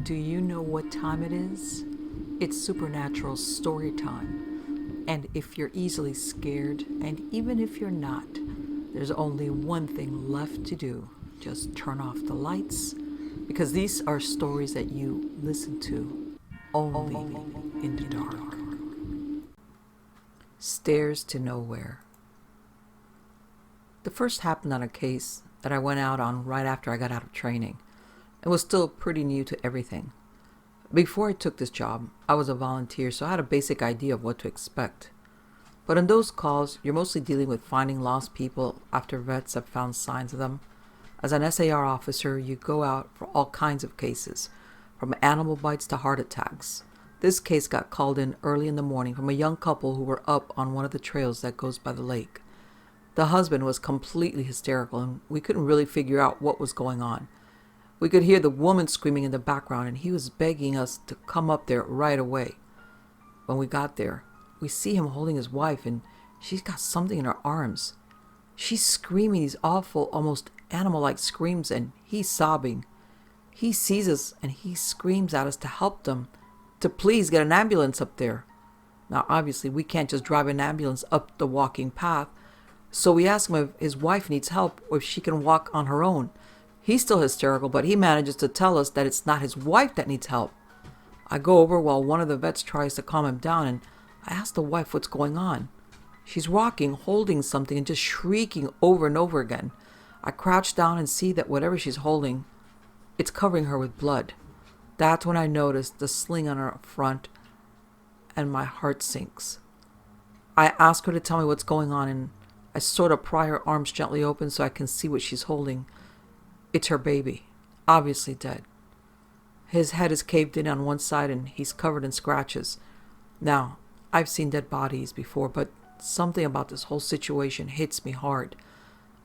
Do you know what time it is? It's Supernatural Storytime. And if you're easily scared, and even if you're not, there's only one thing left to do. Just turn off the lights, because these are stories that you listen to only in the dark. Stairs to Nowhere. The first happened on a case that I went out on right after I got out of training. It was still pretty new to everything. Before I took this job, I was a volunteer, so I had a basic idea of what to expect. But in those calls, you're mostly dealing with finding lost people after vets have found signs of them. As an SAR officer, you go out for all kinds of cases, from animal bites to heart attacks. This case got called in early in the morning from a young couple who were up on one of the trails that goes by the lake. The husband was completely hysterical, and we couldn't really figure out what was going on. We could hear the woman screaming in the background, and he was begging us to come up there right away. When we got there, we see him holding his wife, and she's got something in her arms. She's screaming these awful, almost animal-like screams, and he's sobbing. He sees us, and he screams at us to help them, to please get an ambulance up there. Now, obviously, we can't just drive an ambulance up the walking path, so we ask him if his wife needs help or if she can walk on her own. He's still hysterical, but he manages to tell us that it's not his wife that needs help. I go over while one of the vets tries to calm him down, and I ask the wife what's going on. She's rocking, holding something, and just shrieking over and over again. I crouch down and see that whatever she's holding, it's covering her with blood. That's when I notice the sling on her front, and my heart sinks. I ask her to tell me what's going on, and I sort of pry her arms gently open so I can see what she's holding. It's her baby, obviously dead. His head is caved in on one side and he's covered in scratches. Now, I've seen dead bodies before, but something about this whole situation hits me hard.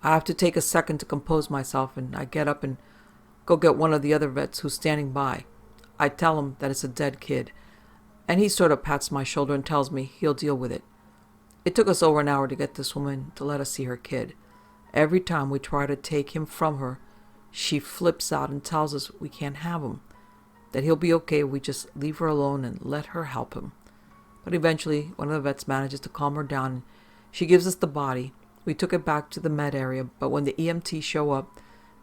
I have to take a second to compose myself, and I get up and go get one of the other vets who's standing by. I tell him that it's a dead kid, and he sort of pats my shoulder and tells me he'll deal with it. It took us over an hour to get this woman to let us see her kid. Every time we try to take him from her, she flips out and tells us we can't have him, that he'll be okay if we just leave her alone and let her help him. But eventually, one of the vets manages to calm her down, and she gives us the body. We took it back to the med area, but when the EMTs show up,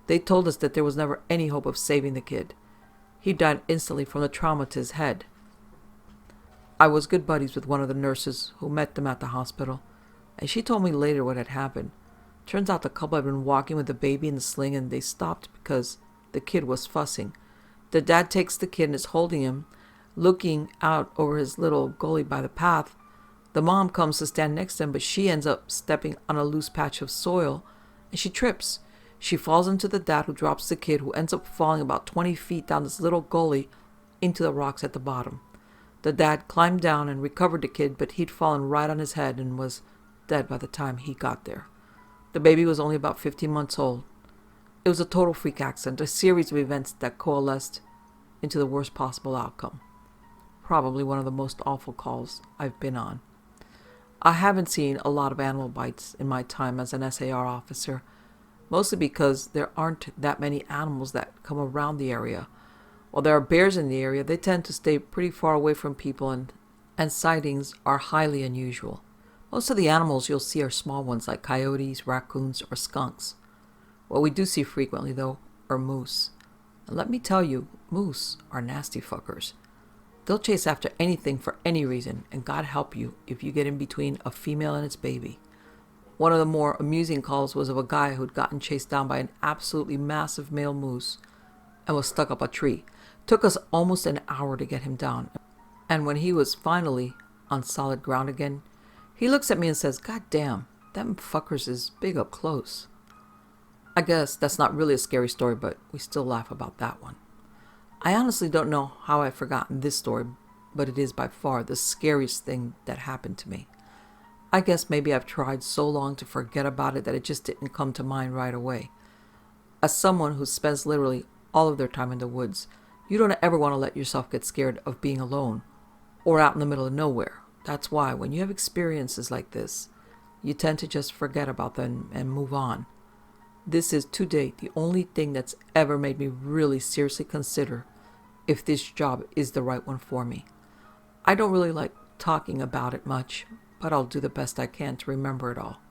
they told us that there was never any hope of saving the kid. He died instantly from the trauma to his head. I was good buddies with one of the nurses who met them at the hospital, and she told me later what had happened. Turns out the couple had been walking with the baby in the sling, and they stopped because the kid was fussing. The dad takes the kid and is holding him, looking out over his little gully by the path. The mom comes to stand next to him, but she ends up stepping on a loose patch of soil, and she trips. She falls into the dad, who drops the kid, who ends up falling about 20 feet down this little gully into the rocks at the bottom. The dad climbed down and recovered the kid, but he'd fallen right on his head and was dead by the time he got there. The baby was only about 15 months old. It was a total freak accident, a series of events that coalesced into the worst possible outcome. Probably one of the most awful calls I've been on. I haven't seen a lot of animal bites in my time as an SAR officer, mostly because there aren't that many animals that come around the area. While there are bears in the area, they tend to stay pretty far away from people, and sightings are highly unusual. Most of the animals you'll see are small ones like coyotes, raccoons, or skunks. What we do see frequently, though, are moose. And let me tell you, moose are nasty fuckers. They'll chase after anything for any reason, and God help you if you get in between a female and its baby. One of the more amusing calls was of a guy who'd gotten chased down by an absolutely massive male moose and was stuck up a tree. Took us almost an hour to get him down. And when he was finally on solid ground again, he looks at me and says, "God damn, them fuckers is big up close." I guess that's not really a scary story, but we still laugh about that one. I honestly don't know how I've forgotten this story, but it is by far the scariest thing that happened to me. I guess maybe I've tried so long to forget about it that it just didn't come to mind right away. As someone who spends literally all of their time in the woods, you don't ever want to let yourself get scared of being alone or out in the middle of nowhere. That's why when you have experiences like this, you tend to just forget about them and move on. This is to date the only thing that's ever made me really seriously consider if this job is the right one for me. I don't really like talking about it much, but I'll do the best I can to remember it all.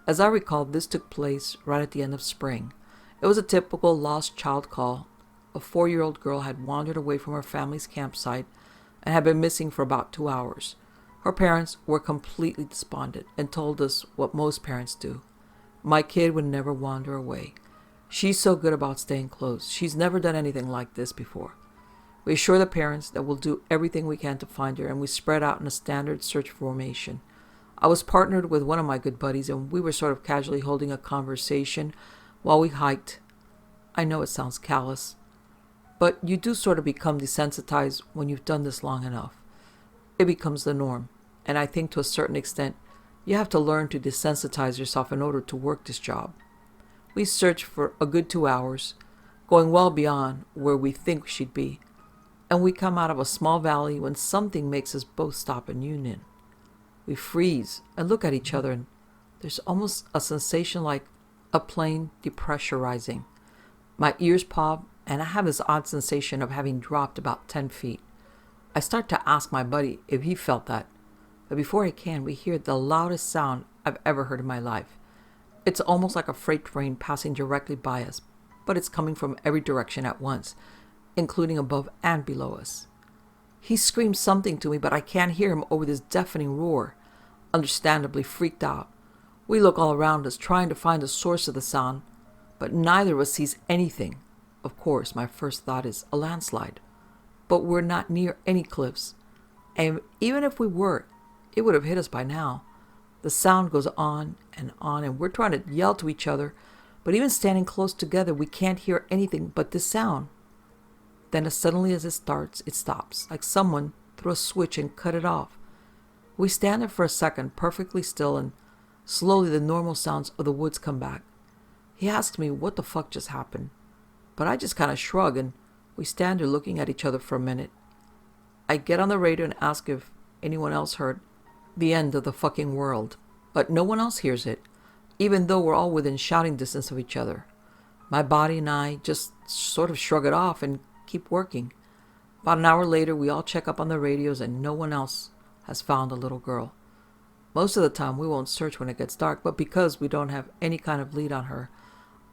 As I recall, this took place right at the end of spring. It was a typical lost child call. A 4-year-old girl had wandered away from her family's campsite and had been missing for about 2 hours. Her parents were completely despondent and told us what most parents do. My kid would never wander away. She's so good about staying close. She's never done anything like this before. We assure the parents that we'll do everything we can to find her, and we spread out in a standard search formation. I was partnered with one of my good buddies, and we were sort of casually holding a conversation while we hiked. I know it sounds callous, but you do sort of become desensitized when you've done this long enough. It becomes the norm, and I think to a certain extent, you have to learn to desensitize yourself in order to work this job. We searched for a good 2 hours, going well beyond where we think she'd be, and we come out of a small valley when something makes us both stop in union. We freeze and look at each other, and there's almost a sensation like a plane depressurizing. My ears pop, and I have this odd sensation of having dropped about 10 feet. I start to ask my buddy if he felt that, but before I can, we hear the loudest sound I've ever heard in my life. It's almost like a freight train passing directly by us, but it's coming from every direction at once, including above and below us. He screams something to me, but I can't hear him over this deafening roar. Understandably freaked out, we look all around us, trying to find the source of the sound, but neither of us sees anything. Of course, my first thought is a landslide, but we're not near any cliffs, and even if we were, it would have hit us by now. The sound goes on, and we're trying to yell to each other, but even standing close together, we can't hear anything but this sound. Then as suddenly as it starts, it stops, like someone threw a switch and cut it off. We stand there for a second, perfectly still, and slowly the normal sounds of the woods come back. He asks me what the fuck just happened, but I just kind of shrug, and we stand there looking at each other for a minute. I get on the radio and ask if anyone else heard the end of the fucking world, but no one else hears it, even though we're all within shouting distance of each other. My body and I just sort of shrug it off and keep working. About an hour later, we all check up on the radios, and no one else has found the little girl. Most of the time, we won't search when it gets dark, but because we don't have any kind of lead on her,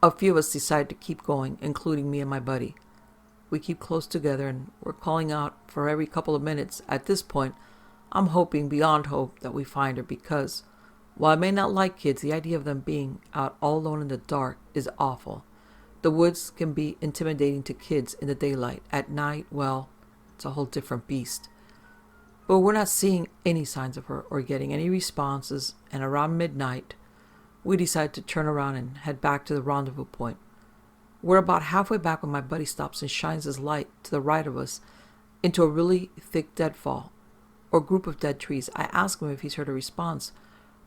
a few of us decide to keep going, including me and my buddy. We keep close together, and we're calling out for every couple of minutes. At this point, I'm hoping beyond hope that we find her, because while I may not like kids, the idea of them being out all alone in the dark is awful. The woods can be intimidating to kids in the daylight. At night, well, it's a whole different beast. But we're not seeing any signs of her or getting any responses, and around midnight, we decide to turn around and head back to the rendezvous point. We're about halfway back when my buddy stops and shines his light to the right of us into a really thick deadfall, or group of dead trees. I ask him if he's heard a response,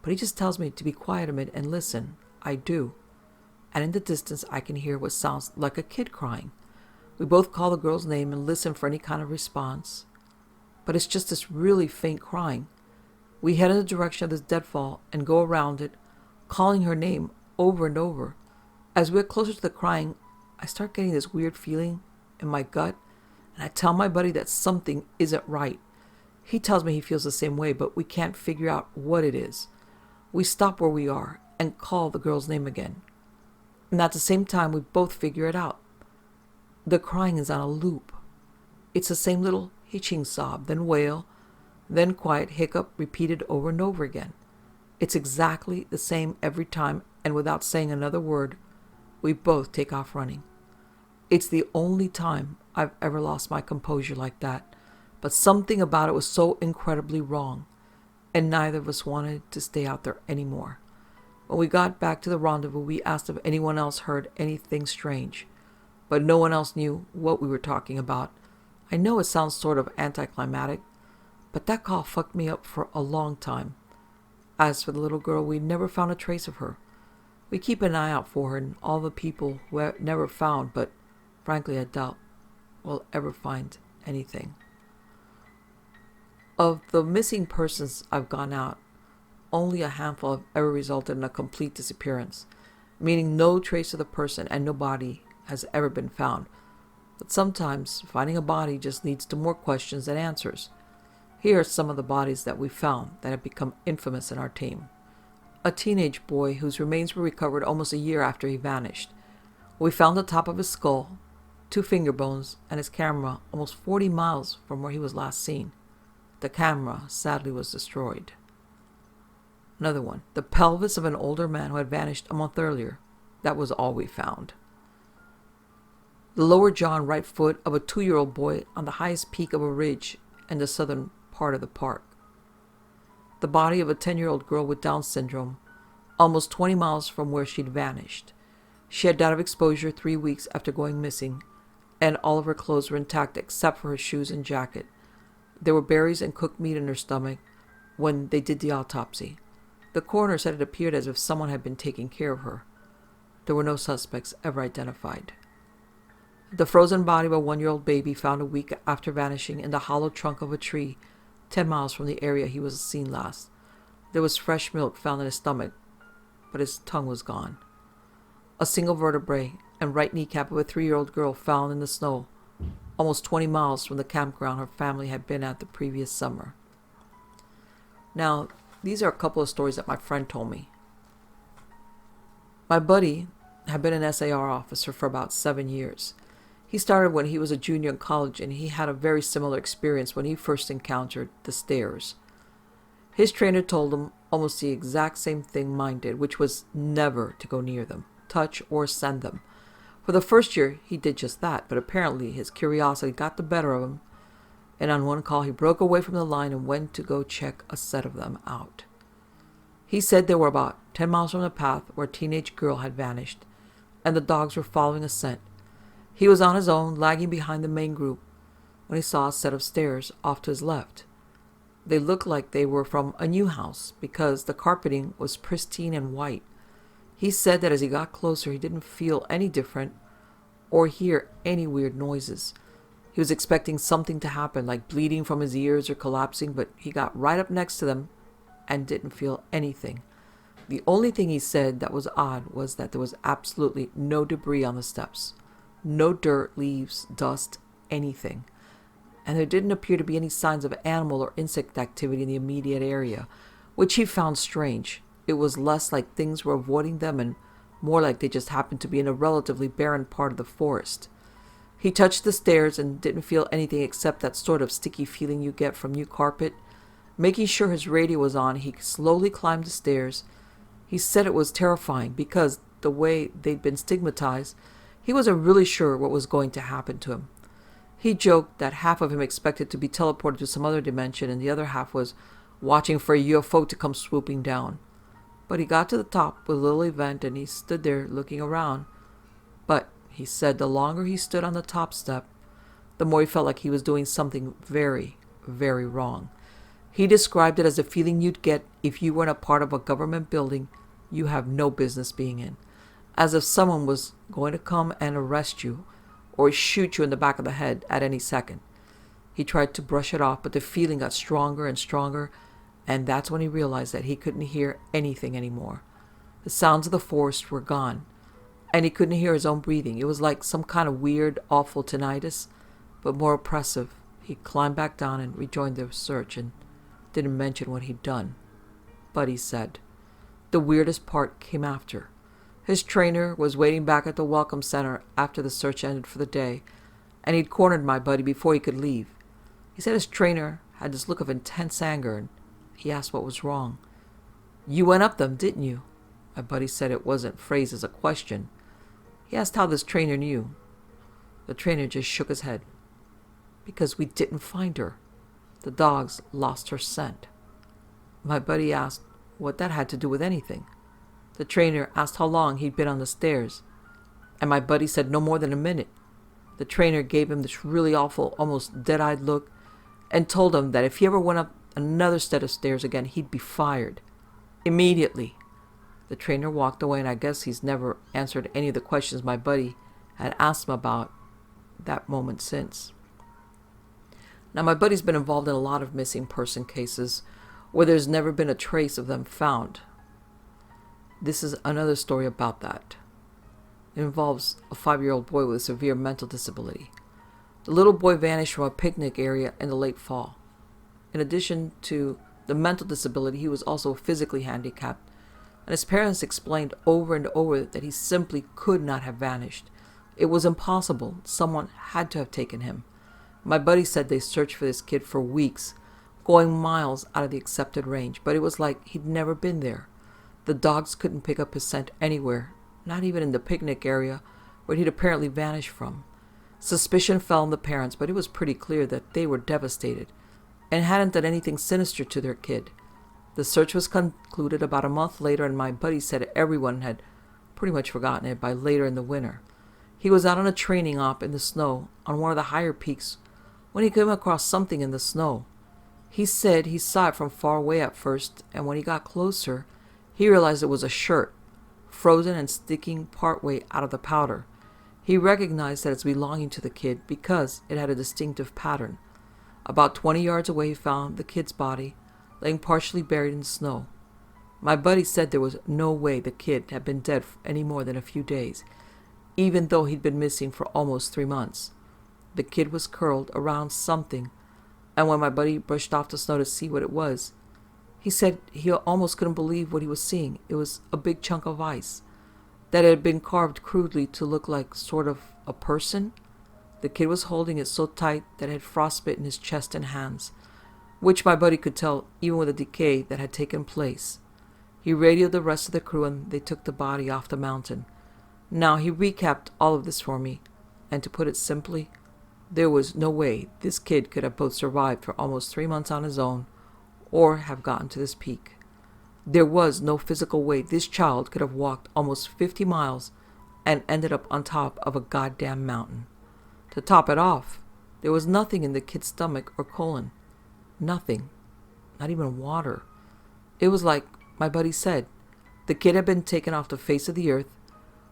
but he just tells me to be quiet a minute and listen. I do. And in the distance, I can hear what sounds like a kid crying. We both call the girl's name and listen for any kind of response, but it's just this really faint crying. We head in the direction of this deadfall and go around it, calling her name over and over. As we get closer to the crying, I start getting this weird feeling in my gut, and I tell my buddy that something isn't right. He tells me he feels the same way, but we can't figure out what it is. We stop where we are and call the girl's name again. And at the same time, we both figure it out. The crying is on a loop. It's the same little hitching sob, then wail, then quiet hiccup repeated over and over again. It's exactly the same every time, and without saying another word, we both take off running. It's the only time I've ever lost my composure like that, but something about it was so incredibly wrong, and neither of us wanted to stay out there anymore. When we got back to the rendezvous, we asked if anyone else heard anything strange, but no one else knew what we were talking about. I know it sounds sort of anticlimactic, but that call fucked me up for a long time. As for the little girl, we never found a trace of her. We keep an eye out for her and all the people who have never found, but frankly, I doubt we'll ever find anything. Of the missing persons I've gone out, only a handful have ever resulted in a complete disappearance, meaning no trace of the person and no body has ever been found. But sometimes finding a body just leads to more questions than answers. Here are some of the bodies that we found that have become infamous in our team. A teenage boy whose remains were recovered almost a year after he vanished. We found the top of his skull, 2 finger bones, and his camera almost 40 miles from where he was last seen. The camera sadly was destroyed. Another one, the pelvis of an older man who had vanished a month earlier. That was all we found. The lower jaw and right foot of a 2-year-old boy on the highest peak of a ridge in the southern part of the park. The body of a 10-year-old girl with Down syndrome, almost 20 miles from where she'd vanished. She had died of exposure 3 weeks after going missing, and all of her clothes were intact except for her shoes and jacket. There were berries and cooked meat in her stomach when they did the autopsy. The coroner said it appeared as if someone had been taking care of her. There were no suspects ever identified. The frozen body of a 1-year-old baby found a week after vanishing in the hollow trunk of a tree 10 miles from the area he was seen last. There was fresh milk found in his stomach, but his tongue was gone. A single vertebrae and right kneecap of a 3-year-old girl found in the snow, almost 20 miles from the campground her family had been at the previous summer. Now, these are a couple of stories that my friend told me. My buddy had been an SAR officer for about 7 years. He started when he was a junior in college, and he had a very similar experience when he first encountered the stairs. His trainer told him almost the exact same thing mine did, which was never to go near them, touch, or send them. For the first year, he did just that, but apparently his curiosity got the better of him, and on one call he broke away from the line and went to go check a set of them out. He said they were about 10 miles from the path where a teenage girl had vanished, and the dogs were following a scent. He was on his own, lagging behind the main group, when he saw a set of stairs off to his left. They looked like they were from a new house because the carpeting was pristine and white. He said that as he got closer, he didn't feel any different or hear any weird noises. He was expecting something to happen, like bleeding from his ears or collapsing, but he got right up next to them and didn't feel anything. The only thing he said that was odd was that there was absolutely no debris on the steps. No dirt, leaves, dust, anything. And there didn't appear to be any signs of animal or insect activity in the immediate area, which he found strange. It was less like things were avoiding them and more like they just happened to be in a relatively barren part of the forest. He touched the stairs and didn't feel anything except that sort of sticky feeling you get from new carpet. Making sure his radio was on, he slowly climbed the stairs. He said it was terrifying because the way they'd been stigmatized, he wasn't really sure what was going to happen to him. He joked that half of him expected to be teleported to some other dimension and the other half was watching for a UFO to come swooping down. But he got to the top with a little event and he stood there looking around. But he said the longer he stood on the top step, the more he felt like he was doing something very, very wrong. He described it as a feeling you'd get if you weren't a part of a government building you have no business being in. As if someone was going to come and arrest you or shoot you in the back of the head at any second. He tried to brush it off, but the feeling got stronger and stronger, and that's when he realized that he couldn't hear anything anymore. The sounds of the forest were gone, and he couldn't hear his own breathing. It was like some kind of weird, awful tinnitus, but more oppressive. He climbed back down and rejoined the search and didn't mention what he'd done. But he said, the weirdest part came after. His trainer was waiting back at the welcome center after the search ended for the day, and he'd cornered my buddy before he could leave. He said his trainer had this look of intense anger, and he asked what was wrong. You went up them, didn't you? My buddy said it wasn't phrased as a question. He asked how this trainer knew. The trainer just shook his head. Because we didn't find her. The dogs lost her scent. My buddy asked what that had to do with anything. The trainer asked how long he'd been on the stairs, and my buddy said no more than a minute. The trainer gave him this really awful, almost dead-eyed look, and told him that if he ever went up another set of stairs again, he'd be fired. Immediately. The trainer walked away, and I guess he's never answered any of the questions my buddy had asked him about that moment since. Now, my buddy's been involved in a lot of missing person cases where there's never been a trace of them found. This is another story about that. It involves a 5-year-old boy with a severe mental disability. The little boy vanished from a picnic area in the late fall. In addition to the mental disability, he was also physically handicapped, and his parents explained over and over that he simply could not have vanished. It was impossible. Someone had to have taken him. My buddy said they searched for this kid for weeks, going miles out of the accepted range, but it was like he'd never been there. The dogs couldn't pick up his scent anywhere, not even in the picnic area where he'd apparently vanished from. Suspicion fell on the parents, but it was pretty clear that they were devastated and hadn't done anything sinister to their kid. The search was concluded about a month later, and my buddy said everyone had pretty much forgotten it by later in the winter. He was out on a training op in the snow on one of the higher peaks when he came across something in the snow. He said he saw it from far away at first, and when he got closer, he realized it was a shirt, frozen and sticking partway out of the powder. He recognized that it's belonging to the kid because it had a distinctive pattern. About 20 yards away, he found the kid's body, laying partially buried in the snow. My buddy said there was no way the kid had been dead for any more than a few days, even though he'd been missing for almost 3 months. The kid was curled around something, and when my buddy brushed off the snow to see what it was, he said he almost couldn't believe what he was seeing. It was a big chunk of ice that had been carved crudely to look like sort of a person. The kid was holding it so tight that it had frostbitten his chest and hands, which my buddy could tell even with the decay that had taken place. He radioed the rest of the crew and they took the body off the mountain. Now he recapped all of this for me, and to put it simply, there was no way this kid could have both survived for almost 3 months on his own or have gotten to this peak. There was no physical way this child could have walked almost 50 miles and ended up on top of a goddamn mountain. To top it off, there was nothing in the kid's stomach or colon. Nothing. Not even water. It was like my buddy said. The kid had been taken off the face of the earth,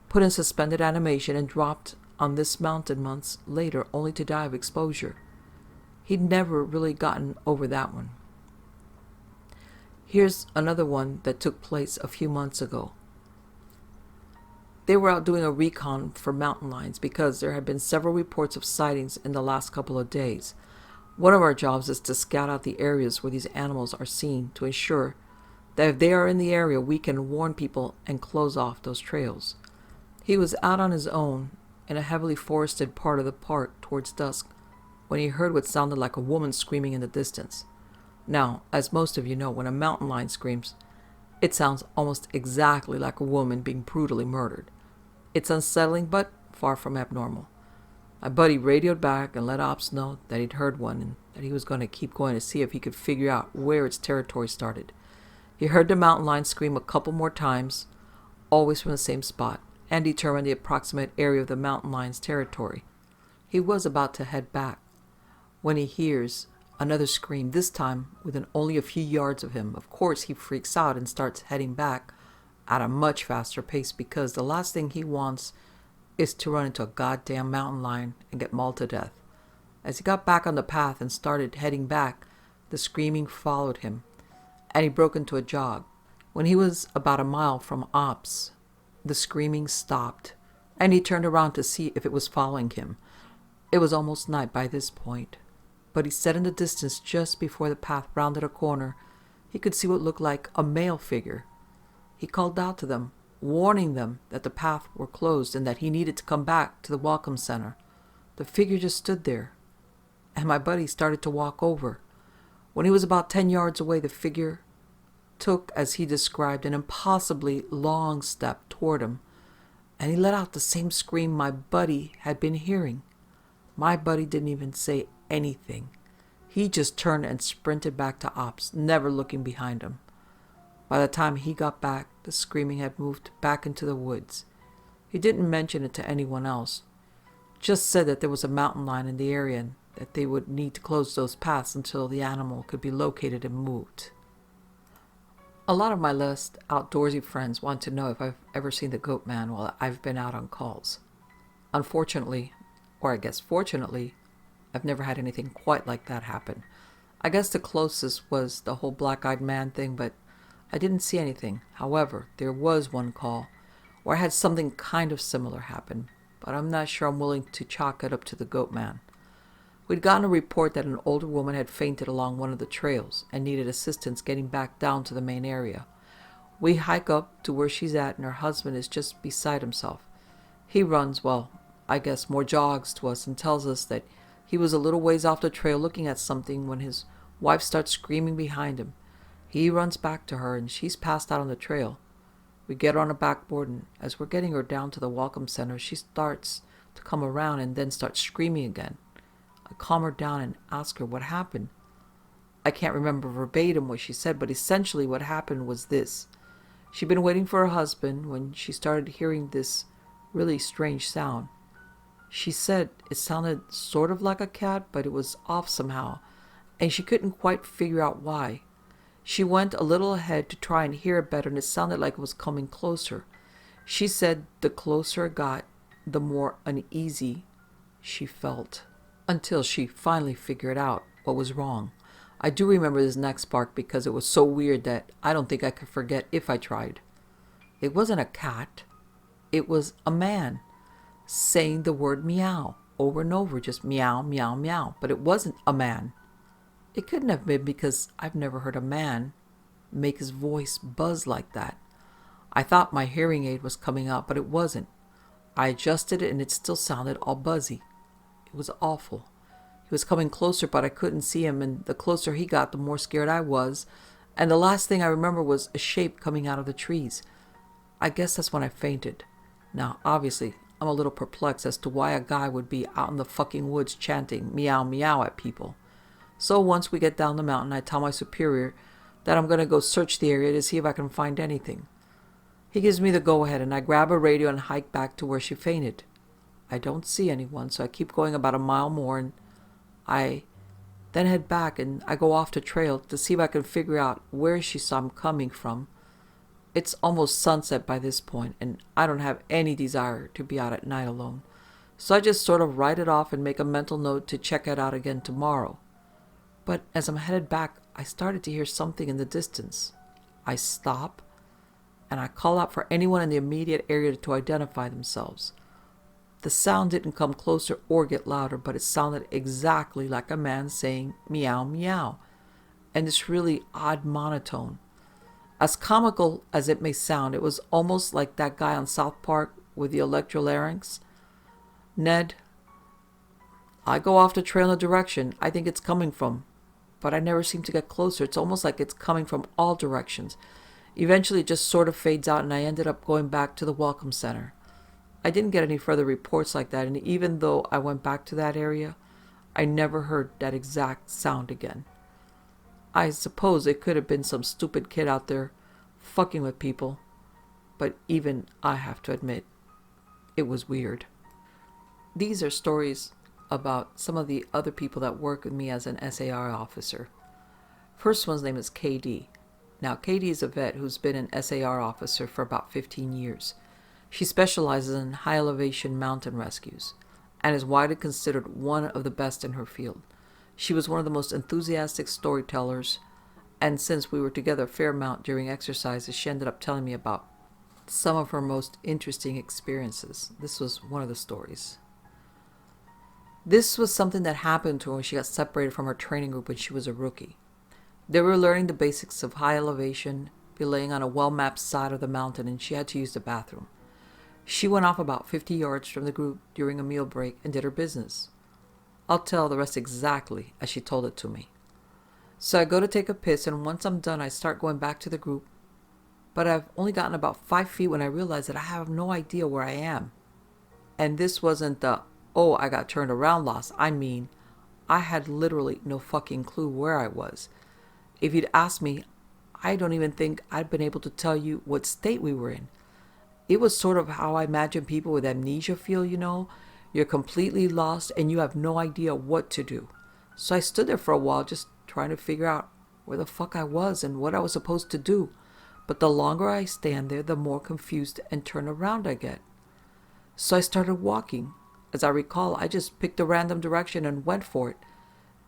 put in suspended animation, and dropped on this mountain months later only to die of exposure. He'd never really gotten over that one. Here's another one that took place a few months ago. They were out doing a recon for mountain lions because there had been several reports of sightings in the last couple of days. One of our jobs is to scout out the areas where these animals are seen to ensure that if they are in the area, we can warn people and close off those trails. He was out on his own in a heavily forested part of the park towards dusk when he heard what sounded like a woman screaming in the distance. Now, as most of you know, when a mountain lion screams, it sounds almost exactly like a woman being brutally murdered. It's unsettling, but far from abnormal. My buddy radioed back and let ops know that he'd heard one and that he was going to keep going to see if he could figure out where its territory started. He heard the mountain lion scream a couple more times, always from the same spot, and determined the approximate area of the mountain lion's territory. He was about to head back when he hears another scream, this time within only a few yards of him. Of course, he freaks out and starts heading back at a much faster pace because the last thing he wants is to run into a goddamn mountain lion and get mauled to death. As he got back on the path and started heading back, the screaming followed him, and he broke into a jog. When he was about a mile from ops, the screaming stopped, and he turned around to see if it was following him. It was almost night by this point, but he said in the distance just before the path rounded a corner, he could see what looked like a male figure. He called out to them, warning them that the path were closed and that he needed to come back to the welcome center. The figure just stood there, and my buddy started to walk over. When he was about 10 yards away, the figure took, as he described, an impossibly long step toward him, and he let out the same scream my buddy had been hearing. My buddy didn't even say anything. He just turned and sprinted back to ops, never looking behind him. By the time he got back, the screaming had moved back into the woods. He didn't mention it to anyone else, just said that there was a mountain lion in the area and that they would need to close those paths until the animal could be located and moved. A lot of my less outdoorsy friends want to know if I've ever seen the goat man while I've been out on calls. Unfortunately, or I guess fortunately, I've never had anything quite like that happen. I guess the closest was the whole black-eyed man thing, but I didn't see anything. However, there was one call where I had something kind of similar happen, but I'm not sure I'm willing to chalk it up to the goat man. We'd gotten a report that an older woman had fainted along one of the trails and needed assistance getting back down to the main area. We hike up to where she's at and her husband is just beside himself. He runs, well, I guess more jogs to us and tells us that he was a little ways off the trail looking at something when his wife starts screaming behind him. He runs back to her and she's passed out on the trail. We get her on a backboard and as we're getting her down to the welcome center, she starts to come around and then starts screaming again. I calm her down and ask her what happened. I can't remember verbatim what she said, but essentially what happened was this. She'd been waiting for her husband when she started hearing this really strange sound. She said it sounded sort of like a cat, but it was off somehow, and she couldn't quite figure out why. She went a little ahead to try and hear it better, and it sounded like it was coming closer. She said the closer it got, the more uneasy she felt, until she finally figured out what was wrong. I do remember this next bark because it was so weird that I don't think I could forget if I tried. It wasn't a cat. It was a man saying the word meow over and over, just meow, meow, meow. But it wasn't a man. It couldn't have been because I've never heard a man make his voice buzz like that. I thought my hearing aid was coming out, but it wasn't. I adjusted it and it still sounded all buzzy. It was awful. He was coming closer, but I couldn't see him, and the closer he got, the more scared I was. And the last thing I remember was a shape coming out of the trees. I guess that's when I fainted. Now, obviously, I'm a little perplexed as to why a guy would be out in the fucking woods chanting meow meow at people. So once we get down the mountain, I tell my superior that I'm going to go search the area to see if I can find anything. He gives me the go-ahead, and I grab a radio and hike back to where she fainted. I don't see anyone, so I keep going about a mile more, and I then head back and I go off the trail to see if I can figure out where she saw him coming from. It's almost sunset by this point, and I don't have any desire to be out at night alone. So I just sort of write it off and make a mental note to check it out again tomorrow. But as I'm headed back, I started to hear something in the distance. I stop, and I call out for anyone in the immediate area to identify themselves. The sound didn't come closer or get louder, but it sounded exactly like a man saying meow meow, and this really odd monotone. As comical as it may sound, it was almost like that guy on South Park with the electrolarynx. Ned, I go off the trail in a direction I think it's coming from, but I never seem to get closer. It's almost like it's coming from all directions. Eventually it just sort of fades out, and I ended up going back to the Welcome Center. I didn't get any further reports like that, and even though I went back to that area, I never heard that exact sound again. I suppose it could have been some stupid kid out there fucking with people, but even I have to admit, it was weird. These are stories about some of the other people that work with me as an SAR officer. First one's name is KD. Now, KD is a vet who's been an SAR officer for about 15 years. She specializes in high elevation mountain rescues and is widely considered one of the best in her field. She was one of the most enthusiastic storytellers, and since we were together a fair amount during exercises, she ended up telling me about some of her most interesting experiences. This was one of the stories. This was something that happened to her when she got separated from her training group when she was a rookie. They were learning the basics of high elevation, belaying on a well-mapped side of the mountain, and she had to use the bathroom. She went off about 50 yards from the group during a meal break and did her business. I'll tell the rest exactly as she told it to me. So I go to take a piss, and once I'm done, I start going back to the group. But I've only gotten about 5 feet when I realize that I have no idea where I am. And this wasn't the, oh, I got turned around loss. I mean, I had literally no fucking clue where I was. If you'd asked me, I don't even think I'd been able to tell you what state we were in. It was sort of how I imagine people with amnesia feel, you know. You're completely lost and you have no idea what to do. So I stood there for a while just trying to figure out where the fuck I was and what I was supposed to do. But the longer I stand there, the more confused and turned around I get. So I started walking. As I recall, I just picked a random direction and went for it.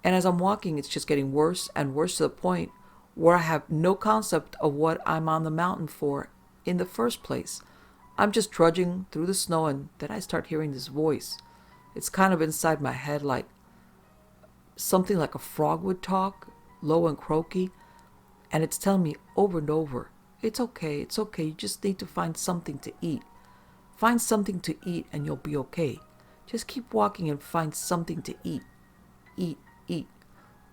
And as I'm walking, it's just getting worse and worse to the point where I have no concept of what I'm on the mountain for in the first place. I'm just trudging through the snow, and then I start hearing this voice. It's kind of inside my head like, something like a frog would talk, low and croaky, and it's telling me over and over, it's okay, you just need to find something to eat. Find something to eat and you'll be okay. Just keep walking and find something to eat. Eat, eat.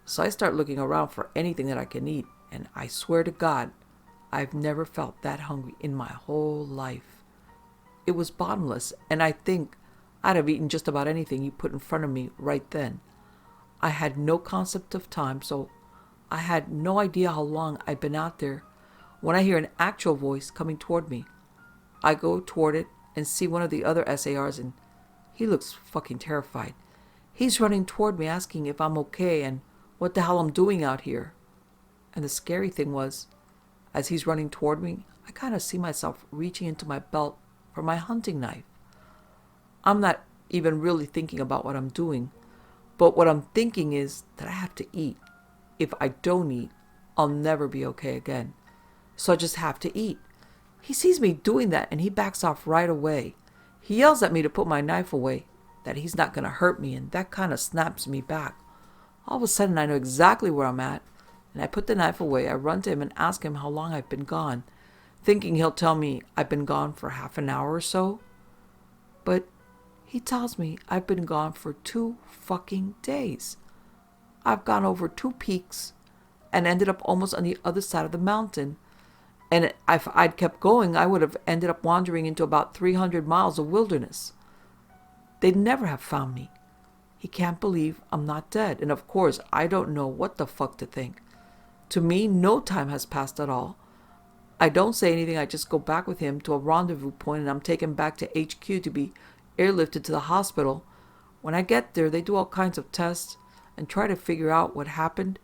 So I start looking around for anything that I can eat, and I swear to God, I've never felt that hungry in my whole life. It was bottomless, and I think I'd have eaten just about anything you put in front of me right then. I had no concept of time, so I had no idea how long I'd been out there when I hear an actual voice coming toward me. I go toward it and see one of the other SARs, and he looks fucking terrified. He's running toward me asking if I'm okay and what the hell I'm doing out here. And the scary thing was, as he's running toward me, I kind of see myself reaching into my belt for my hunting knife. I'm not even really thinking about what I'm doing, but what I'm thinking is that I have to eat. If I don't eat, I'll never be okay again. So I just have to eat. He sees me doing that and he backs off right away. He yells at me to put my knife away, that he's not going to hurt me, and that kind of snaps me back. All of a sudden I know exactly where I'm at, and I put the knife away. I run to him and ask him how long I've been gone, thinking he'll tell me I've been gone for half an hour or so. But he tells me I've been gone for 2 fucking days. I've gone over 2 peaks and ended up almost on the other side of the mountain. And if I'd kept going, I would have ended up wandering into about 300 miles of wilderness. They'd never have found me. He can't believe I'm not dead. And of course, I don't know what the fuck to think. To me, no time has passed at all. I don't say anything. I just go back with him to a rendezvous point, and I'm taken back to HQ to be airlifted to the hospital. When I get there, they do all kinds of tests and try to figure out what happened.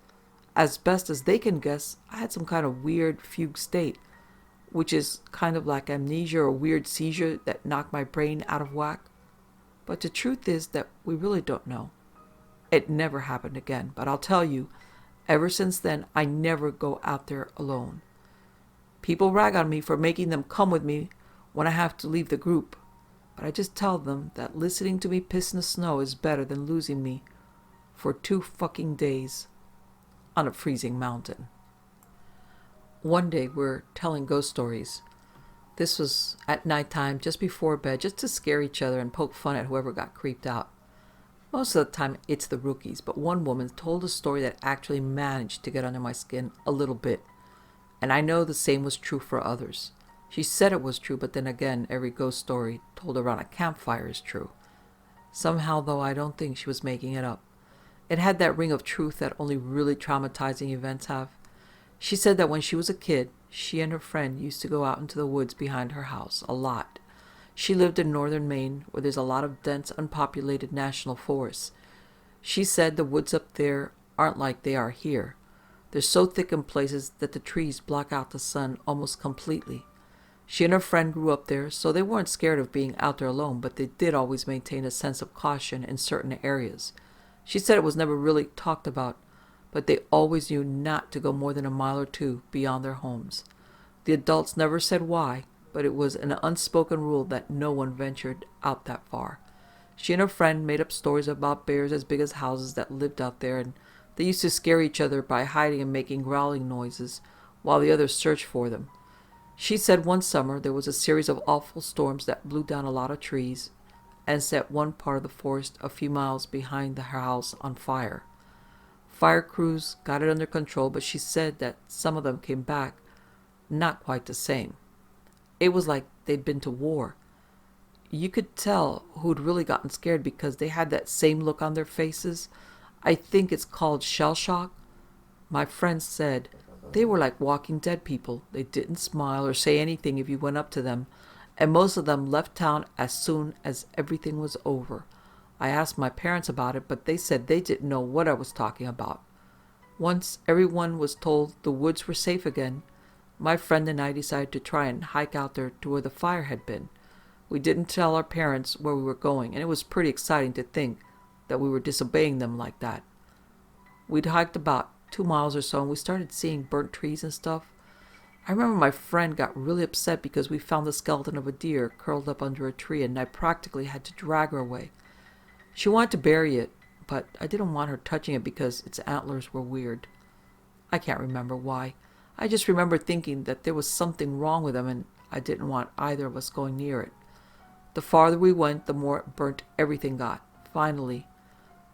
As best as they can guess, I had some kind of weird fugue state, which is kind of like amnesia or weird seizure that knocked my brain out of whack. But the truth is that we really don't know. It never happened again, but I'll tell you, ever since then, I never go out there alone. People rag on me for making them come with me when I have to leave the group, but I just tell them that listening to me piss in the snow is better than losing me for 2 fucking days on a freezing mountain. One day we're telling ghost stories. This was at nighttime, just before bed, just to scare each other and poke fun at whoever got creeped out. Most of the time it's the rookies, but one woman told a story that actually managed to get under my skin a little bit. And I know the same was true for others. She said it was true, but then again, every ghost story told around a campfire is true. Somehow, though, I don't think she was making it up. It had that ring of truth that only really traumatizing events have. She said that when she was a kid, she and her friend used to go out into the woods behind her house a lot. She lived in northern Maine, where there's a lot of dense, unpopulated national forests. She said the woods up there aren't like they are here. They're so thick in places that the trees block out the sun almost completely. She and her friend grew up there, so they weren't scared of being out there alone, but they did always maintain a sense of caution in certain areas. She said it was never really talked about, but they always knew not to go more than a mile or 2 beyond their homes. The adults never said why, but it was an unspoken rule that no one ventured out that far. She and her friend made up stories about bears as big as houses that lived out there, and they used to scare each other by hiding and making growling noises while the others searched for them. She said one summer there was a series of awful storms that blew down a lot of trees and set one part of the forest a few miles behind her house on fire. Fire crews got it under control, but she said that some of them came back not quite the same. It was like they'd been to war. You could tell who'd really gotten scared because they had that same look on their faces. I think it's called shell shock. My friend said they were like walking dead people. They didn't smile or say anything if you went up to them, and most of them left town as soon as everything was over. I asked my parents about it, but they said they didn't know what I was talking about. Once everyone was told the woods were safe again, my friend and I decided to try and hike out there to where the fire had been. We didn't tell our parents where we were going, and it was pretty exciting to think that we were disobeying them like that. We'd hiked about 2 miles or so, and we started seeing burnt trees and stuff. I remember my friend got really upset because we found the skeleton of a deer curled up under a tree, and I practically had to drag her away. She wanted to bury it, but I didn't want her touching it because its antlers were weird. I can't remember why. I just remember thinking that there was something wrong with them and I didn't want either of us going near it. The farther we went, the more burnt everything got. Finally,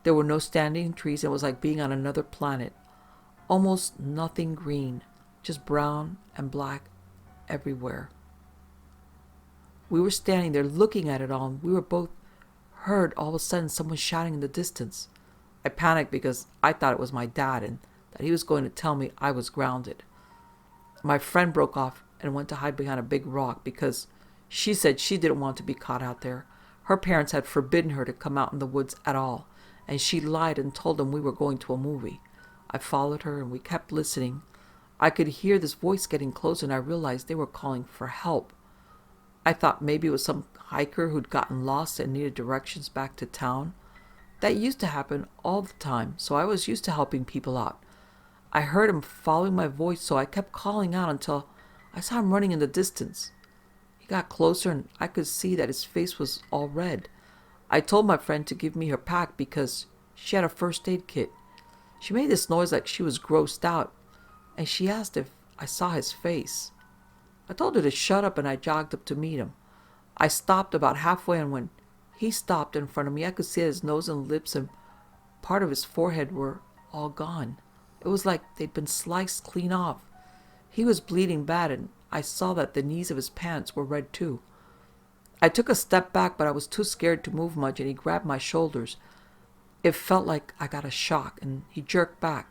there were no standing trees. It was like being on another planet. Almost nothing green, just brown and black everywhere. We were standing there looking at it all, and we were both heard all of a sudden someone shouting in the distance. I panicked because I thought it was my dad and that he was going to tell me I was grounded. My friend broke off and went to hide behind a big rock because she said she didn't want to be caught out there. Her parents had forbidden her to come out in the woods at all, and she lied and told them we were going to a movie. I followed her and we kept listening. I could hear this voice getting closer and I realized they were calling for help. I thought maybe it was some hiker who'd gotten lost and needed directions back to town. That used to happen all the time, so I was used to helping people out. I heard him following my voice, so I kept calling out until I saw him running in the distance. He got closer and I could see that his face was all red. I told my friend to give me her pack because she had a first aid kit. She made this noise like she was grossed out, and she asked if I saw his face. I told her to shut up and I jogged up to meet him. I stopped about halfway, and when he stopped in front of me, I could see his nose and lips and part of his forehead were all gone. It was like they'd been sliced clean off. He was bleeding bad, and I saw that the knees of his pants were red too. I took a step back, but I was too scared to move much, and he grabbed my shoulders. It felt like I got a shock, and he jerked back.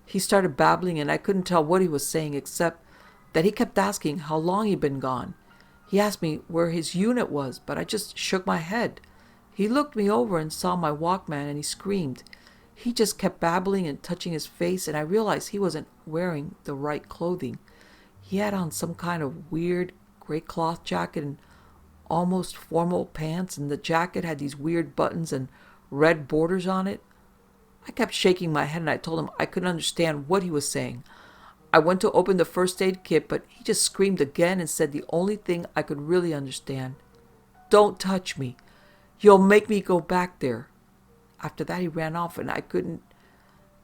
He started babbling, and I couldn't tell what he was saying except that he kept asking how long he'd been gone. He asked me where his unit was, but I just shook my head. He looked me over and saw my Walkman, and he screamed. He just kept babbling and touching his face, and I realized he wasn't wearing the right clothing. He had on some kind of weird gray cloth jacket and almost formal pants, and the jacket had these weird buttons and red borders on it. I kept shaking my head, and I told him I couldn't understand what he was saying. I went to open the first aid kit, but he just screamed again and said the only thing I could really understand. "Don't touch me. You'll make me go back there." After that, he ran off, and I couldn't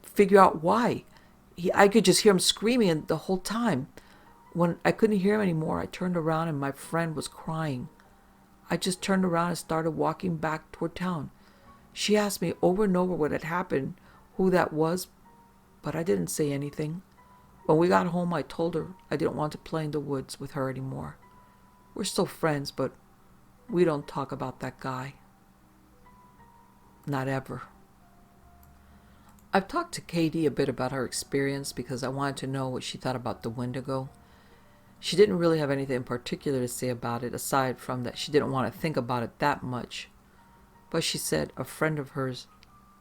figure out why. I could just hear him screaming the whole time. When I couldn't hear him anymore, I turned around, and my friend was crying. I just turned around and started walking back toward town. She asked me over and over what had happened, who that was, but I didn't say anything. When we got home, I told her I didn't want to play in the woods with her anymore. We're still friends, but we don't talk about that guy. Not ever. I've talked to Katie a bit about her experience because I wanted to know what she thought about the Wendigo. She didn't really have anything in particular to say about it, aside from that she didn't want to think about it that much. But she said a friend of hers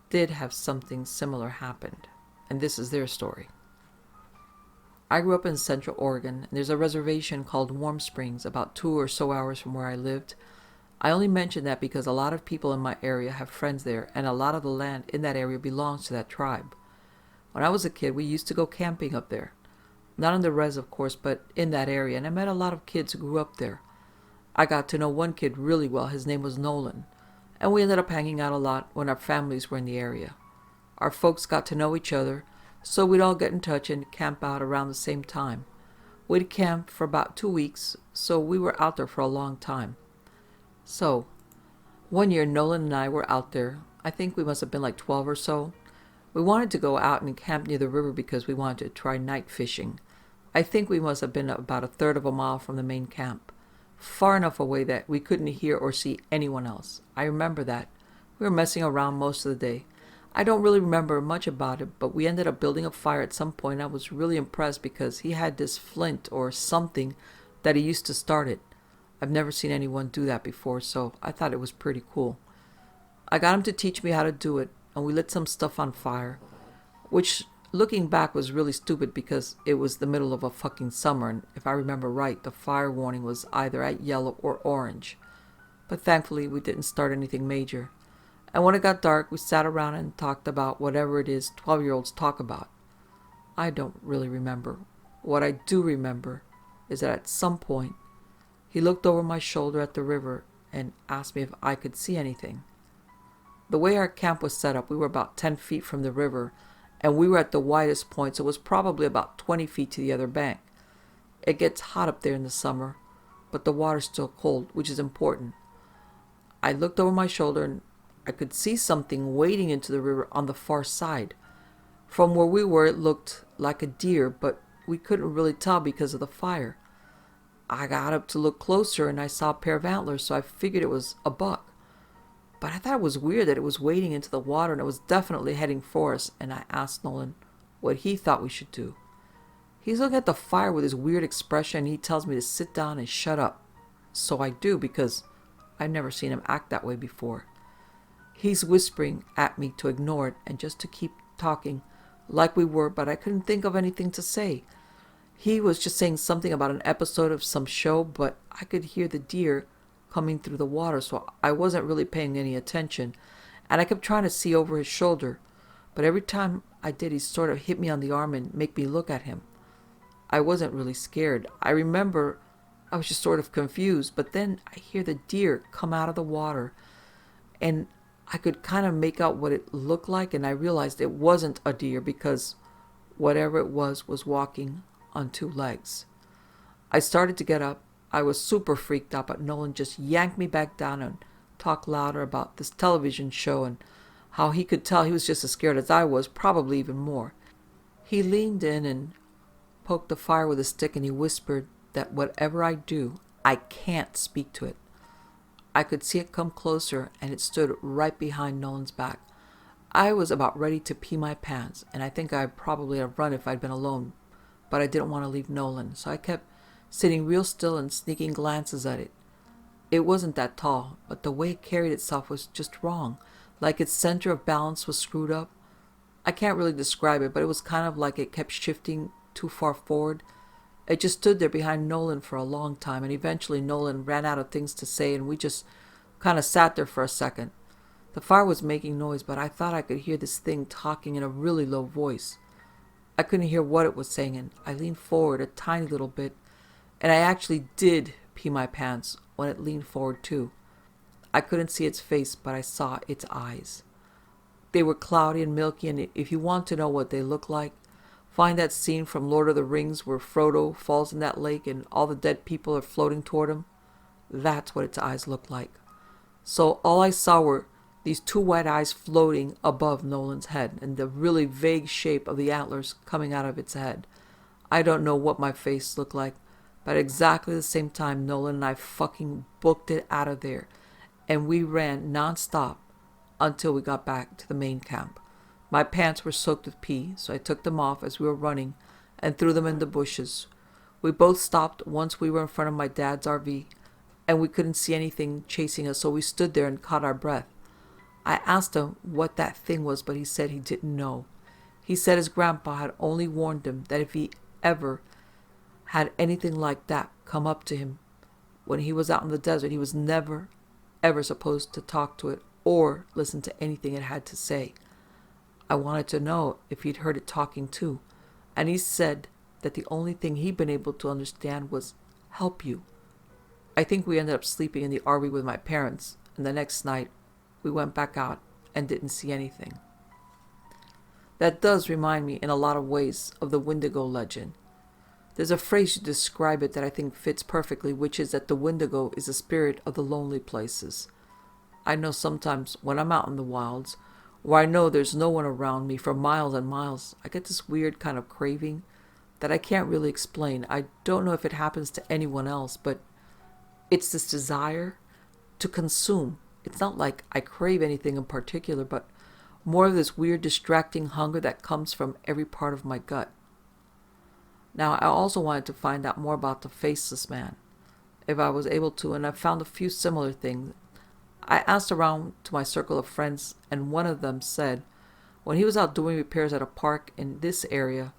did have something similar happen, and this is their story. I grew up in Central Oregon, and there's a reservation called Warm Springs about 2 or so hours from where I lived. I only mention that because a lot of people in my area have friends there, and a lot of the land in that area belongs to that tribe. When I was a kid, we used to go camping up there. Not on the res, of course, but in that area, and I met a lot of kids who grew up there. I got to know one kid really well. His name was Nolan, and we ended up hanging out a lot when our families were in the area. Our folks got to know each other, so we'd all get in touch and camp out around the same time. We'd camp for about 2 weeks, so we were out there for a long time. So, one year Nolan and I were out there. I think we must have been like 12 or so. We wanted to go out and camp near the river because we wanted to try night fishing. I think we must have been about a third of a mile from the main camp, far enough away that we couldn't hear or see anyone else. I remember that. We were messing around most of the day. I don't really remember much about it, but we ended up building a fire at some point. I was really impressed because he had this flint or something that he used to start it. I've never seen anyone do that before, so I thought it was pretty cool. I got him to teach me how to do it, and we lit some stuff on fire, which, looking back, was really stupid because it was the middle of a fucking summer, and if I remember right, the fire warning was either at yellow or orange. But thankfully, we didn't start anything major. And when it got dark, we sat around and talked about whatever it is 12-year-olds talk about. I don't really remember. What I do remember is that at some point, he looked over my shoulder at the river and asked me if I could see anything. The way our camp was set up, we were about 10 feet from the river, and we were at the widest point, so it was probably about 20 feet to the other bank. It gets hot up there in the summer, but the water's still cold, which is important. I looked over my shoulder and I could see something wading into the river on the far side. From where we were, it looked like a deer, but we couldn't really tell because of the fire. I got up to look closer and I saw a pair of antlers, so I figured it was a buck. But I thought it was weird that it was wading into the water and it was definitely heading for us, and I asked Nolan what he thought we should do. He's looking at the fire with his weird expression and he tells me to sit down and shut up. So I do, because I've never seen him act that way before. He's whispering at me to ignore it and just to keep talking like we were, but I couldn't think of anything to say. He was just saying something about an episode of some show, but I could hear the deer coming through the water, so I wasn't really paying any attention, and I kept trying to see over his shoulder, but every time I did, he sort of hit me on the arm and make me look at him. I wasn't really scared. I remember I was just sort of confused, but then I hear the deer come out of the water, and I could kind of make out what it looked like, and I realized it wasn't a deer because whatever it was walking on two legs. I started to get up. I was super freaked out, but Nolan just yanked me back down and talked louder about this television show and how he could tell he was just as scared as I was, probably even more. He leaned in and poked the fire with a stick, and he whispered that whatever I do, I can't speak to it. I could see it come closer, and it stood right behind Nolan's back. I was about ready to pee my pants, and I think I'd probably have run if I'd been alone, but I didn't want to leave Nolan, so I kept sitting real still and sneaking glances at it. It wasn't that tall, but the way it carried itself was just wrong, like its center of balance was screwed up. I can't really describe it, but it was kind of like it kept shifting too far forward. It just stood there behind Nolan for a long time, and eventually Nolan ran out of things to say, and we just kind of sat there for a second. The fire was making noise, but I thought I could hear this thing talking in a really low voice. I couldn't hear what it was saying, and I leaned forward a tiny little bit, and I actually did pee my pants when it leaned forward too. I couldn't see its face, but I saw its eyes. They were cloudy and milky, and if you want to know what they look like, find that scene from Lord of the Rings where Frodo falls in that lake and all the dead people are floating toward him. That's what its eyes looked like. So all I saw were these two white eyes floating above Nolan's head and the really vague shape of the antlers coming out of its head. I don't know what my face looked like, but at exactly the same time Nolan and I fucking booked it out of there, and we ran non-stop until we got back to the main camp. My pants were soaked with pee, so I took them off as we were running and threw them in the bushes. We both stopped once we were in front of my dad's RV, and we couldn't see anything chasing us, so we stood there and caught our breath. I asked him what that thing was, but he said he didn't know. He said his grandpa had only warned him that if he ever had anything like that come up to him when he was out in the desert, he was never, ever supposed to talk to it or listen to anything it had to say. I wanted to know if he'd heard it talking too, and he said that the only thing he'd been able to understand was help you. I think we ended up sleeping in the RV with my parents, and the next night we went back out and didn't see anything. That does remind me in a lot of ways of the Wendigo legend. There's a phrase to describe it that I think fits perfectly, which is that the Wendigo is the spirit of the lonely places. I know sometimes when I'm out in the wilds, where I know there's no one around me for miles and miles, I get this weird kind of craving that I can't really explain. I don't know if it happens to anyone else, but it's this desire to consume. It's not like I crave anything in particular, but more of this weird distracting hunger that comes from every part of my gut. Now, I also wanted to find out more about the faceless man, if I was able to, and I found a few similar things. I asked around to my circle of friends, and one of them said when he was out doing repairs at a park in this area,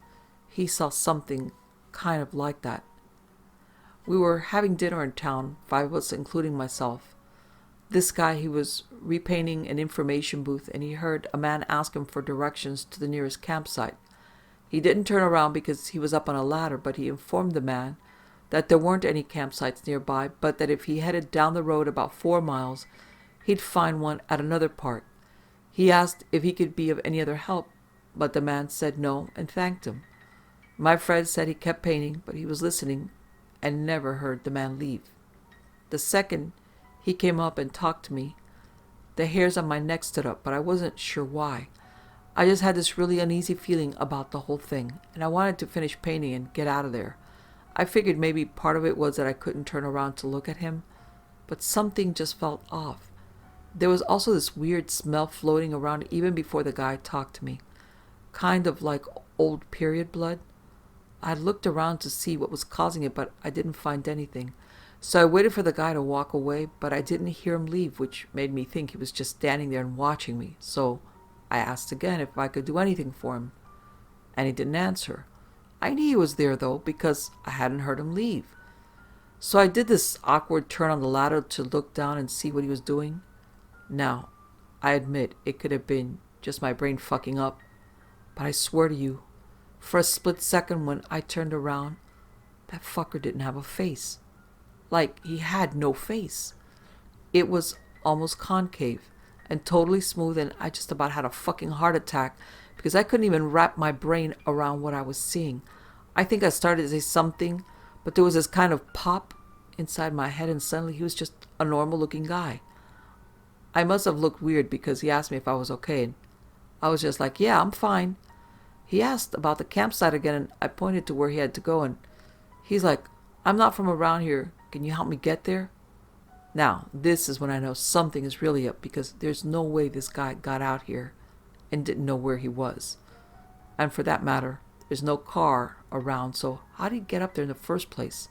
he saw something kind of like that. We were having dinner in town, 5 of us including myself. This guy, he was repainting an information booth, and he heard a man ask him for directions to the nearest campsite. He didn't turn around because he was up on a ladder, but he informed the man that there weren't any campsites nearby, but that if he headed down the road about 4 miles, he'd find one at another park. He asked if he could be of any other help, but the man said no and thanked him. My friend said he kept painting, but he was listening and never heard the man leave. The second he came up and talked to me, the hairs on my neck stood up, but I wasn't sure why. I just had this really uneasy feeling about the whole thing, and I wanted to finish painting and get out of there. I figured maybe part of it was that I couldn't turn around to look at him, but something just felt off. There was also this weird smell floating around even before the guy talked to me, kind of like old period blood. I looked around to see what was causing it, but I didn't find anything. So I waited for the guy to walk away, but I didn't hear him leave, which made me think he was just standing there and watching me. So I asked again if I could do anything for him, and he didn't answer. I knew he was there, though, because I hadn't heard him leave. So I did this awkward turn on the ladder to look down and see what he was doing. Now, I admit it could have been just my brain fucking up, but I swear to you, for a split second when I turned around, that fucker didn't have a face. Like, he had no face. It was almost concave and totally smooth, and I just about had a fucking heart attack because I couldn't even wrap my brain around what I was seeing. I think I started to say something, but there was this kind of pop inside my head, and suddenly he was just a normal looking guy. I must have looked weird because he asked me if I was okay, and I was just like, yeah, I'm fine. He asked about the campsite again, and I pointed to where he had to go, and he's like, I'm not from around here. Can you help me get there? Now, this is when I know something is really up, because there's no way this guy got out here and didn't know where he was. And for that matter, there's no car around, so how did he get up there in the first place?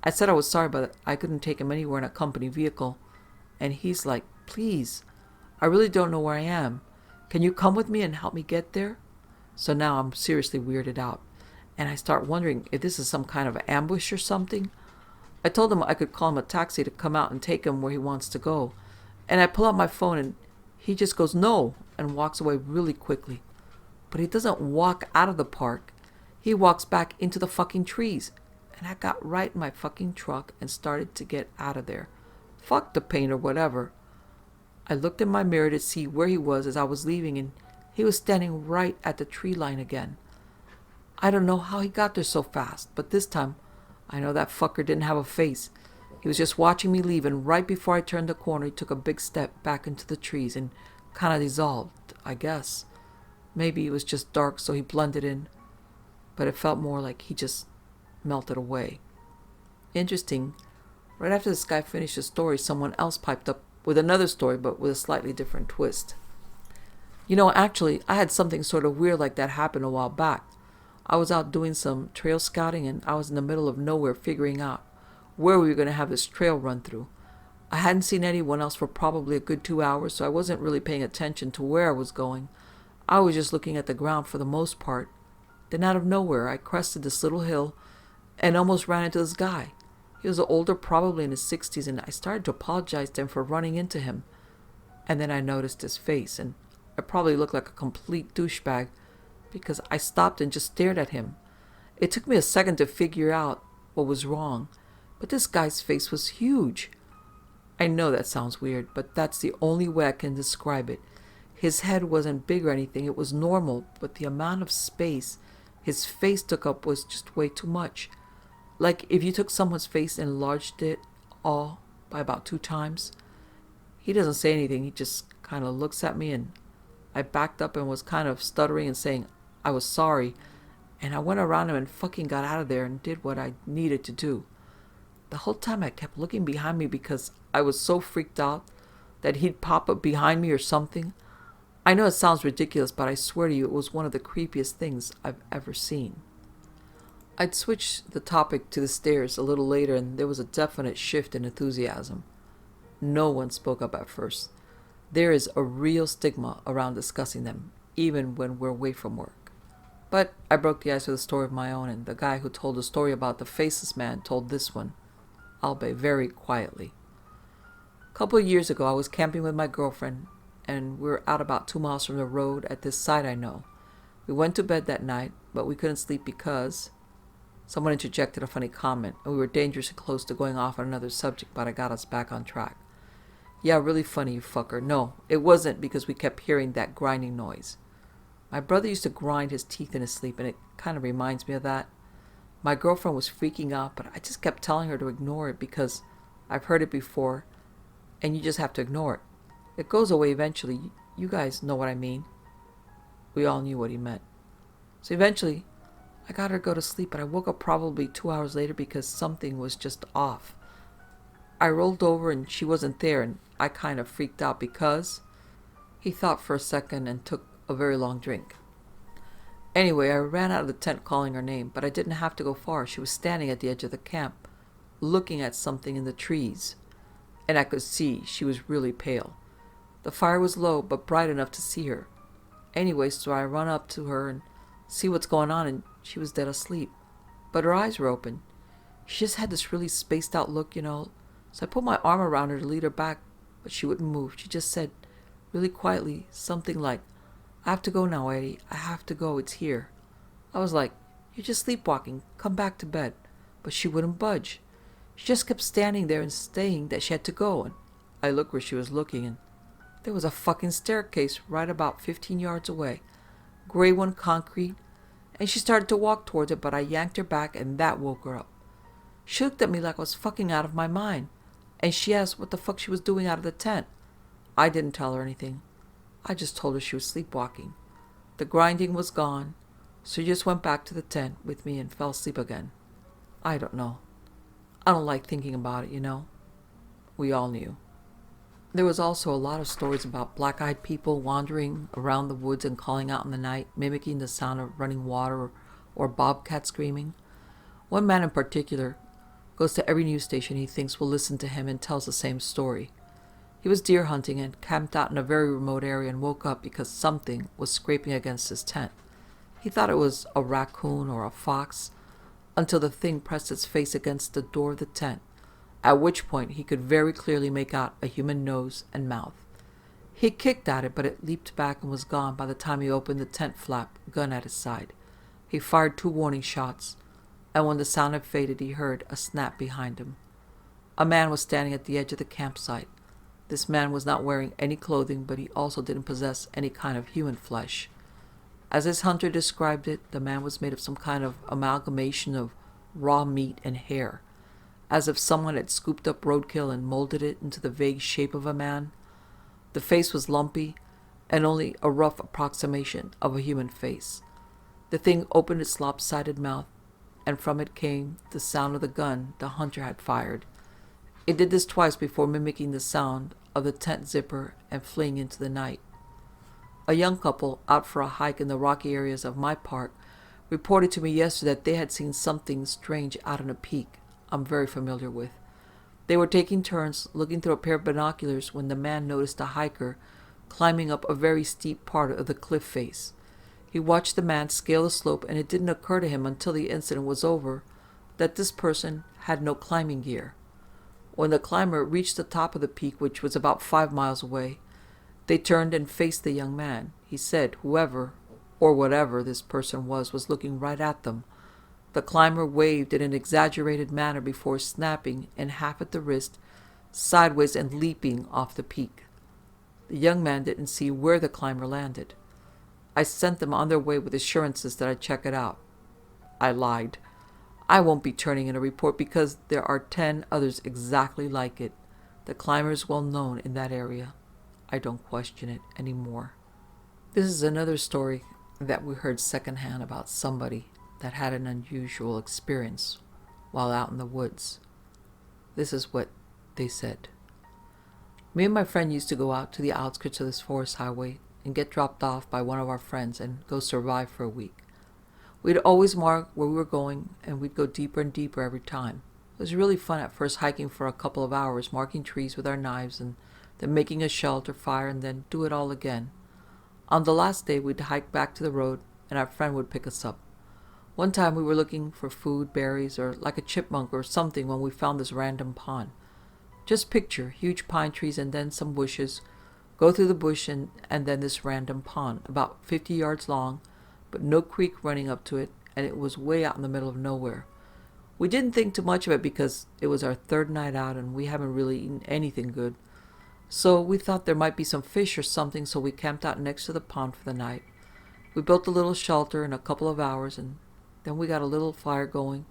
I said I was sorry, but I couldn't take him anywhere in a company vehicle. And he's like, please, I really don't know where I am. Can you come with me and help me get there? So now I'm seriously weirded out, and I start wondering if this is some kind of ambush or something. I told him I could call him a taxi to come out and take him where he wants to go. And I pull out my phone, and he just goes, no, and walks away really quickly. But he doesn't walk out of the park. He walks back into the fucking trees. And I got right in my fucking truck and started to get out of there. Fuck the pain or whatever. I looked in my mirror to see where he was as I was leaving, and he was standing right at the tree line again. I don't know how he got there so fast, but this time I know that fucker didn't have a face. He was just watching me leave, and right before I turned the corner, he took a big step back into the trees and kind of dissolved, I guess. Maybe it was just dark, so he blended in, but it felt more like he just melted away. Interesting. Right after this guy finished his story, someone else piped up with another story, but with a slightly different twist. You know, actually, I had something sort of weird like that happen a while back. I was out doing some trail scouting, and I was in the middle of nowhere figuring out where we were going to have this trail run through. I hadn't seen anyone else for probably a good 2 hours, so I wasn't really paying attention to where I was going. I was just looking at the ground for the most part. Then out of nowhere, I crested this little hill and almost ran into this guy. He was older, probably in his 60s, and I started to apologize to him for running into him. And then I noticed his face, and I probably looked like a complete douchebag because I stopped and just stared at him. It took me a second to figure out what was wrong, but this guy's face was huge. I know that sounds weird, but that's the only way I can describe it. His head wasn't big or anything, it was normal, but the amount of space his face took up was just way too much. Like if you took someone's face and enlarged it all by about 2 times. He doesn't say anything, he just kind of looks at me, and I backed up and was kind of stuttering and saying I was sorry, and I went around him and fucking got out of there and did what I needed to do. The whole time I kept looking behind me because I was so freaked out that he'd pop up behind me or something. I know it sounds ridiculous, but I swear to you it was one of the creepiest things I've ever seen. I'd switched the topic to the stairs a little later, and there was a definite shift in enthusiasm. No one spoke up at first. There is a real stigma around discussing them, even when we're away from work. But I broke the ice with a story of my own, and the guy who told the story about the faceless man told this one, albeit very quietly. A couple of years ago, I was camping with my girlfriend, and we were out about 2 miles from the road at this site I know. We went to bed that night, but we couldn't sleep because someone interjected a funny comment, and we were dangerously close to going off on another subject, but I got us back on track. Yeah, really funny, you fucker. No, it wasn't because we kept hearing that grinding noise. My brother used to grind his teeth in his sleep, and it kind of reminds me of that. My girlfriend was freaking out, but I just kept telling her to ignore it because I've heard it before, and you just have to ignore it. It goes away eventually. You guys know what I mean. We all knew what he meant. So eventually, I got her to go to sleep, but I woke up probably 2 hours later because something was just off. I rolled over and she wasn't there, and I kind of freaked out because he thought for a second and took a very long drink. Anyway, I ran out of the tent calling her name, but I didn't have to go far. She was standing at the edge of the camp, looking at something in the trees, and I could see she was really pale. The fire was low, but bright enough to see her. Anyway, so I run up to her and see what's going on, and she was dead asleep. But her eyes were open. She just had this really spaced out look, So I put my arm around her to lead her back, but she wouldn't move. She just said, really quietly, something like, "I have to go now, Eddie. I have to go. It's here." I was like, "You're just sleepwalking. Come back to bed." But she wouldn't budge. She just kept standing there and saying that she had to go. And I looked where she was looking, and there was a fucking staircase right about 15 yards away. Gray one, concrete. And she started to walk towards it, but I yanked her back, and that woke her up. She looked at me like I was fucking out of my mind. And she asked what the fuck she was doing out of the tent. I didn't tell her anything. I just told her she was sleepwalking. The grinding was gone, so she just went back to the tent with me and fell asleep again. I don't know. I don't like thinking about it, We all knew. There was also a lot of stories about black-eyed people wandering around the woods and calling out in the night, mimicking the sound of running water or bobcats screaming. One man in particular goes to every news station he thinks will listen to him and tells the same story. He was deer hunting and camped out in a very remote area and woke up because something was scraping against his tent. He thought it was a raccoon or a fox until the thing pressed its face against the door of the tent, at which point he could very clearly make out a human nose and mouth. He kicked at it, but it leaped back and was gone by the time he opened the tent flap, gun at his side. He fired 2 warning shots, and when the sound had faded, he heard a snap behind him. A man was standing at the edge of the campsite. This man was not wearing any clothing, but he also didn't possess any kind of human flesh. As his hunter described it, the man was made of some kind of amalgamation of raw meat and hair, as if someone had scooped up roadkill and molded it into the vague shape of a man. The face was lumpy, and only a rough approximation of a human face. The thing opened its lopsided mouth, and from it came the sound of the gun the hunter had fired. It did this twice before mimicking the sound of the tent zipper and fleeing into the night. A young couple out for a hike in the rocky areas of my park reported to me yesterday that they had seen something strange out on a peak I'm very familiar with. They were taking turns looking through a pair of binoculars when the man noticed a hiker climbing up a very steep part of the cliff face. He watched the man scale the slope, and it didn't occur to him until the incident was over that this person had no climbing gear. When the climber reached the top of the peak, which was about 5 miles away, they turned and faced the young man. He said whoever or whatever this person was looking right at them. The climber waved in an exaggerated manner before snapping in half at the wrist, sideways and leaping off the peak. The young man didn't see where the climber landed. I sent them on their way with assurances that I'd check it out. I lied. I won't be turning in a report because there are 10 others exactly like it. The climber is well known in that area. I don't question it anymore. This is another story that we heard secondhand about somebody that had an unusual experience while out in the woods. This is what they said. Me and my friend used to go out to the outskirts of this forest highway and get dropped off by one of our friends and go survive for a week. We'd always mark where we were going, and we'd go deeper and deeper every time. It was really fun at first, hiking for a couple of hours, marking trees with our knives, and then making a shelter fire, and then do it all again. On the last day, we'd hike back to the road, and our friend would pick us up. One time we were looking for food, berries, or like a chipmunk or something when we found this random pond. Just picture huge pine trees and then some bushes. Go through the bush and then this random pond, about 50 yards long, but no creek running up to it, and it was way out in the middle of nowhere. We didn't think too much of it because it was our 3rd night out and we haven't really eaten anything good. So we thought there might be some fish or something, so we camped out next to the pond for the night. We built a little shelter in a couple of hours, and then we got a little fire going.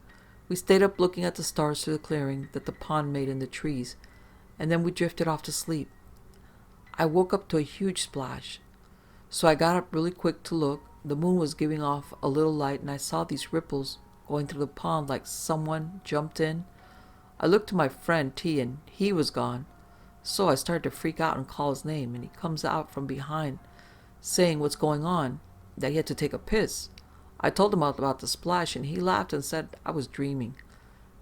We stayed up looking at the stars through the clearing that the pond made in the trees, and then we drifted off to sleep. I woke up to a huge splash, so I got up really quick to look. The moon was giving off a little light, and I saw these ripples going through the pond like someone jumped in. I looked to my friend T, and he was gone. So I started to freak out and call his name, and he comes out from behind saying what's going on, that he had to take a piss. I told him about the splash, and he laughed and said I was dreaming.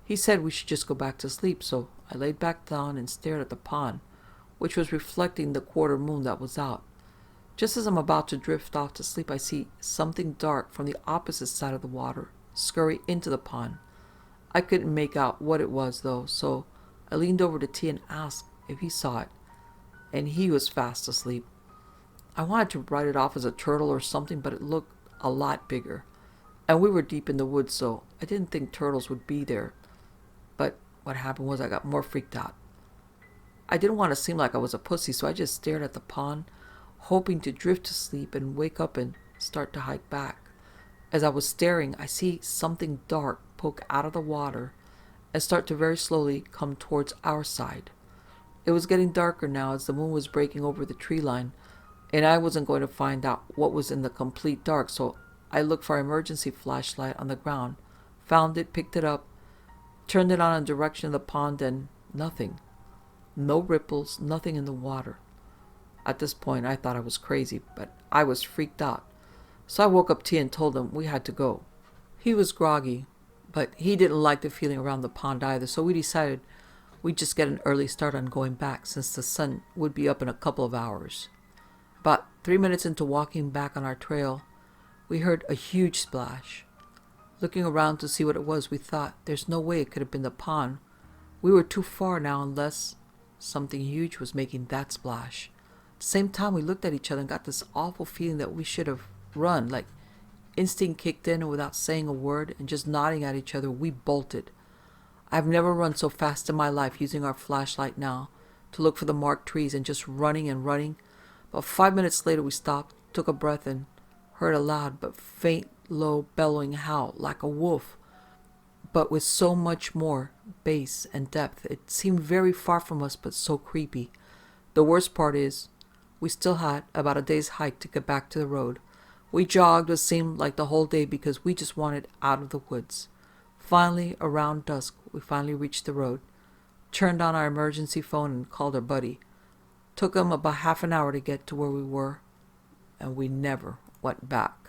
He said we should just go back to sleep, so I laid back down and stared at the pond, which was reflecting the quarter moon that was out. Just as I'm about to drift off to sleep, I see something dark from the opposite side of the water scurry into the pond. I couldn't make out what it was, though, so I leaned over to T and asked if he saw it, and he was fast asleep. I wanted to write it off as a turtle or something, but it looked a lot bigger, and we were deep in the woods, so I didn't think turtles would be there. But what happened was I got more freaked out. I didn't want to seem like I was a pussy, so I just stared at the pond, hoping to drift to sleep and wake up and start to hike back. As I was staring, I see something dark poke out of the water and start to very slowly come towards our side. It was getting darker now as the moon was breaking over the tree line, and I wasn't going to find out what was in the complete dark, so I looked for an emergency flashlight on the ground, found it, picked it up, turned it on in the direction of the pond, and nothing. No ripples, nothing in the water. At this point, I thought I was crazy, but I was freaked out. So I woke up T and told him we had to go. He was groggy, but he didn't like the feeling around the pond either, so we decided we'd just get an early start on going back since the sun would be up in a couple of hours. About 3 minutes into walking back on our trail, we heard a huge splash. Looking around to see what it was, we thought there's no way it could have been the pond. We were too far now unless something huge was making that splash. At the same time, we looked at each other and got this awful feeling that we should have run. Like instinct kicked in, and without saying a word and just nodding at each other, we bolted. I've never run so fast in my life, using our flashlight now to look for the marked trees and just running and running. About 5 minutes later, we stopped, took a breath, and heard a loud but faint, low, bellowing howl like a wolf, but with so much more bass and depth. It seemed very far from us, but so creepy. The worst part is, we still had about a day's hike to get back to the road. We jogged what seemed like the whole day because we just wanted out of the woods. Finally, around dusk, we finally reached the road, turned on our emergency phone and called our buddy. Took him about half an hour to get to where we were, and we never went back.